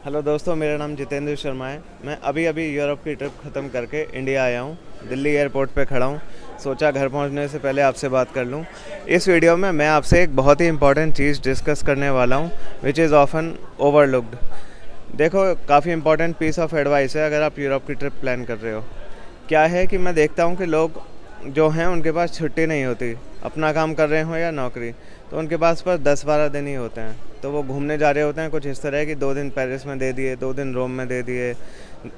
Hello दोस्तों, मेरा नाम जितेंद्र शर्मा है। मैं अभी अभी यूरोप की ट्रिप ख़त्म करके इंडिया आया हूँ। दिल्ली एयरपोर्ट पे खड़ा हूँ। सोचा घर पहुँचने से पहले आपसे बात कर लूँ। इस वीडियो में मैं आपसे एक बहुत ही इंपॉर्टेंट चीज़ डिस्कस करने वाला हूँ, विच इज़ ऑफन ओवरलुक्ड। देखो, काफ़ी इंपॉर्टेंट पीस ऑफ एडवाइस है अगर आप यूरोप की ट्रिप प्लान कर रहे हो। क्या है कि मैं देखता हूँ कि लोग जो हैं उनके पास छुट्टी नहीं होती, अपना काम कर रहे हो या नौकरी, तो उनके पास 10-12 दिन ही होते हैं। तो वो घूमने जा रहे होते हैं कुछ इस तरह कि 2 दिन पेरिस में दे दिए, 2 दिन रोम में दे दिए,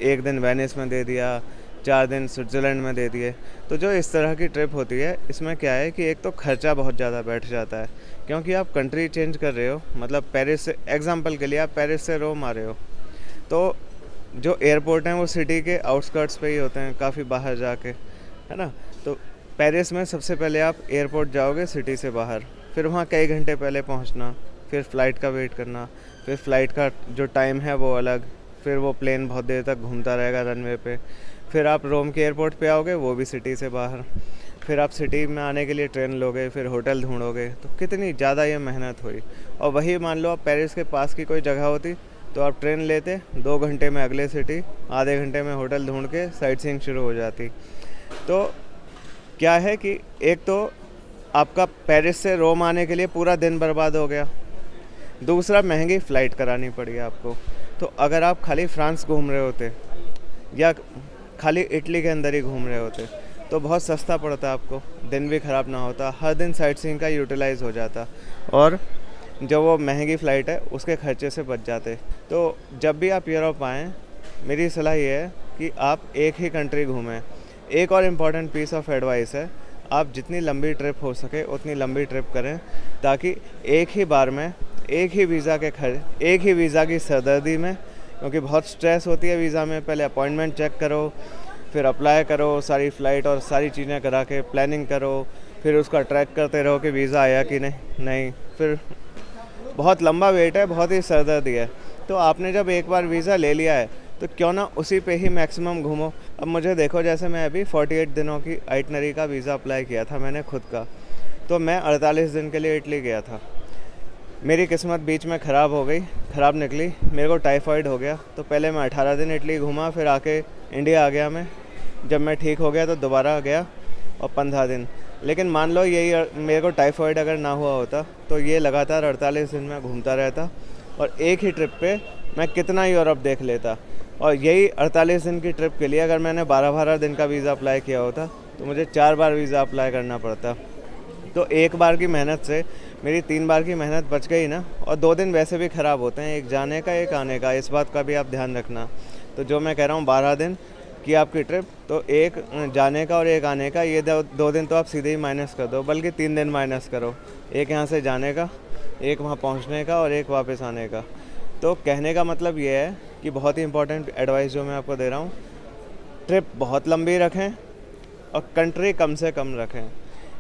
1 दिन वेनिस में दे दिया, 4 दिन स्विट्ज़रलैंड में दे दिए। तो जो इस तरह की ट्रिप होती है, इसमें क्या है कि एक तो खर्चा बहुत ज़्यादा बैठ जाता है, क्योंकि आप कंट्री चेंज कर रहे हो। मतलब पेरिस से, एग्जांपल के लिए आप पेरिस से रोम आ रहे हो, तो जो एयरपोर्ट हैं वो सिटी के आउटस्कर्ट्स पे ही होते हैं, काफ़ी बाहर जाके, है ना। तो पेरिस में सबसे पहले आप एयरपोर्ट जाओगे सिटी से बाहर, फिर वहाँ कई घंटे पहले पहुँचना, फिर फ़्लाइट का वेट करना, फिर फ़्लाइट का जो टाइम है वो अलग, फिर वो प्लेन बहुत देर तक घूमता रहेगा रनवे पे। फिर आप रोम के एयरपोर्ट पे आओगे, वो भी सिटी से बाहर। फिर आप सिटी में आने के लिए ट्रेन लोगे, फिर होटल ढूंढोगे, तो कितनी ज़्यादा ये मेहनत हुई। और वही मान लो आप पेरिस के पास की कोई जगह होती, तो आप ट्रेन लेते, 2 घंटे में अगले सिटी, आधे घंटे में होटल ढूंढ के साइट सीइंग शुरू हो जाती। तो क्या है कि एक तो आपका पेरिस से रोम आने के लिए पूरा दिन बर्बाद हो गया, दूसरा महंगी फ़्लाइट करानी पड़ी आपको। तो अगर आप खाली फ्रांस घूम रहे होते या खाली इटली के अंदर ही घूम रहे होते, तो बहुत सस्ता पड़ता आपको, दिन भी ख़राब ना होता, हर दिन साइट सीइंग का यूटिलाइज़ हो जाता, और जो वो महंगी फ़्लाइट है उसके खर्चे से बच जाते। तो जब भी आप यूरोप आएँ, मेरी सलाह ये है कि आप एक ही कंट्री घूमें। एक और इम्पॉर्टेंट पीस ऑफ एडवाइस है, आप जितनी लंबी ट्रिप हो सके उतनी लंबी ट्रिप करें, ताकि एक ही बार में एक ही वीज़ा के खर्च, एक ही वीज़ा की सरदर्दी में, क्योंकि बहुत स्ट्रेस होती है वीज़ा में। पहले अपॉइंटमेंट चेक करो, फिर अप्लाई करो, सारी फ़्लाइट और सारी चीज़ें करा के प्लानिंग करो, फिर उसका ट्रैक करते रहो कि वीज़ा आया कि नहीं। फिर बहुत लंबा वेट है, बहुत ही सरदर्दी है। तो आपने जब एक बार वीज़ा ले लिया है, तो क्यों ना उसी पे ही मैक्सिमम घूमो। अब मुझे देखो, जैसे मैं अभी 48 दिनों की आइटनरी का वीज़ा अप्लाई किया था मैंने खुद का, तो मैं 48 दिन के लिए इटली गया था। मेरी किस्मत बीच में ख़राब हो गई, ख़राब निकली, मेरे को टाइफाइड हो गया। तो पहले मैं 18 दिन इटली घूमा, फिर आके इंडिया आ गया मैं। जब मैं ठीक हो गया तो दोबारा गया और 15 दिन। लेकिन मान लो यही मेरे को टाइफाइड अगर ना हुआ होता, तो ये लगातार 48 दिन में घूमता रहता और एक ही ट्रिप पे मैं कितना यूरोप देख लेता। और यही 48 दिन की ट्रिप के लिए अगर मैंने 12-12 दिन का वीज़ा अप्लाई किया होता, तो मुझे 4 बार वीज़ा अप्लाई करना पड़ता। तो एक बार की मेहनत से मेरी 3 बार की मेहनत बच गई ना। और 2 दिन वैसे भी ख़राब होते हैं, एक जाने का एक आने का, इस बात का भी आप ध्यान रखना। तो जो मैं कह रहा हूँ 12 दिन की आपकी ट्रिप, तो एक जाने का और एक आने का, ये 2 दिन तो आप सीधे ही माइनस कर दो, बल्कि 3 दिन माइनस करो। एक यहाँ से जाने का, एक वहाँ पहुँचने का और एक वापस आने का। तो कहने का मतलब ये है कि बहुत ही इंपॉर्टेंट एडवाइस जो मैं आपको दे रहा हूँ, ट्रिप बहुत लंबी रखें और कंट्री कम से कम रखें।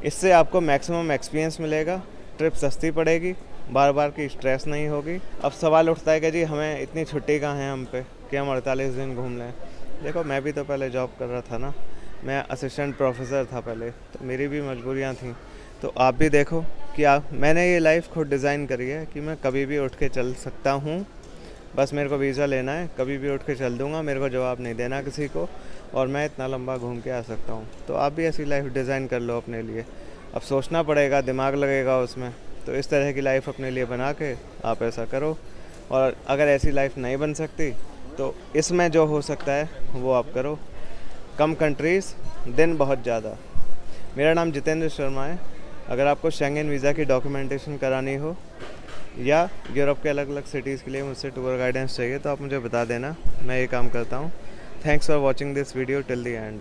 इससे आपको मैक्सिमम एक्सपीरियंस मिलेगा, ट्रिप सस्ती पड़ेगी, बार बार की स्ट्रेस नहीं होगी। अब सवाल उठता है कि जी हमें इतनी छुट्टी कहाँ है हम पे कि हम 48 दिन घूम लें। देखो, मैं भी तो पहले जॉब कर रहा था ना, मैं असिस्टेंट प्रोफेसर था पहले, तो मेरी भी मजबूरियाँ थीं। तो आप भी देखो कि मैंने ये लाइफ खुद डिज़ाइन करी है कि मैं कभी भी उठ के चल सकता हूँ। बस मेरे को वीज़ा लेना है, कभी भी उठ के चल दूँगा, मेरे को जवाब नहीं देना किसी को, और मैं इतना लंबा घूम के आ सकता हूँ। तो आप भी ऐसी लाइफ डिज़ाइन कर लो अपने लिए। अब सोचना पड़ेगा, दिमाग लगेगा उसमें, तो इस तरह की लाइफ अपने लिए बना के आप ऐसा करो। और अगर ऐसी लाइफ नहीं बन सकती, तो इसमें जो हो सकता है वो आप करो। कम कंट्रीज़, दिन बहुत ज़्यादा। मेरा नाम जितेंद्र शर्मा है। अगर आपको शेंगेन वीज़ा की डॉक्यूमेंटेशन करानी हो या यूरोप के अलग अलग सिटीज़ के लिए मुझसे टूर गाइडेंस चाहिए, तो आप मुझे बता देना, मैं ये काम करता हूँ। Thanks for watching this video till the end.